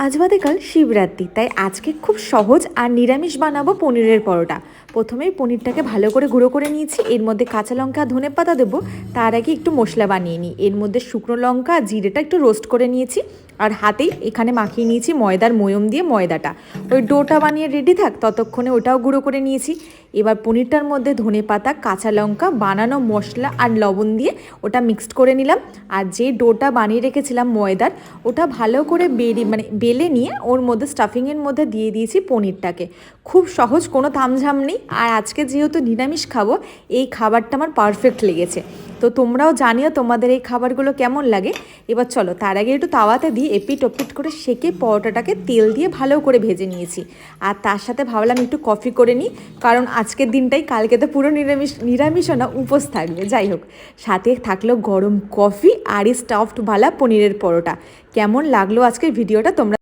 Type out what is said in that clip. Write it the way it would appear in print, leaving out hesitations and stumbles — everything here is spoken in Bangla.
আজ বাদে কাল শিবরাত্রি, তাই আজকে খুব সহজ আর নিরামিষ বানাবো পনিরের পরোটা। প্রথমেই পনিরটাকে ভালো করে গুঁড়ো করে নিয়েছি, এর মধ্যে কাঁচা লঙ্কা ধনেপাতা দেবো। তার আগে একটু মশলা বানিয়ে নিই, এর মধ্যে শুকনো লঙ্কা জিরেটা একটু রোস্ট করে নিয়েছি, আর হাতেই এখানে মাখিয়ে নিয়েছি ময়দার ময়ম দিয়ে ময়দাটা। ওই ডোটা বানিয়ে রেডি থাক ততক্ষণে ওটাও গুঁড়ো করে নিয়েছি। এবার পনিরটার মধ্যে ধনেপাতা, কাঁচা লঙ্কা, বানানো মশলা আর লবণ দিয়ে ওটা মিক্সড করে নিলাম। আর যে ডোটা বানিয়ে রেখেছিলাম ময়দার, ওটা ভালো করে বেলে নিয়ে ওর মধ্যে স্টাফিংয়ের মধ্যে দিয়ে দিয়েছি পনিরটাকে। খুব সহজ, কোনো তামঝাম নেই। আর আজকে যেহেতু নিরামিষ খাবো, এই খাবারটা আমার পারফেক্ট লেগেছে। তো তোমরাও জানিও তোমাদের এই খাবারগুলো কেমন লাগে। এবার চলো, তার আগে একটু তাওয়াতে দিয়ে এপিট ওপিট করে সেকে পরোটাটাকে তেল দিয়ে ভালো করে ভেজে নিয়েছি। আর তার সাথে ভাবলাম একটু কফি করে নিই, কারণ আজকের দিনটাই, কালকে তো পুরো নিরামিষও না, উপোস থাকবে। যাই হোক, সাথে থাকলো গরম কফি আর এই স্টাফড ভালা পনিরের পরোটা। কেমন লাগলো আজকের ভিডিওটা তোমরা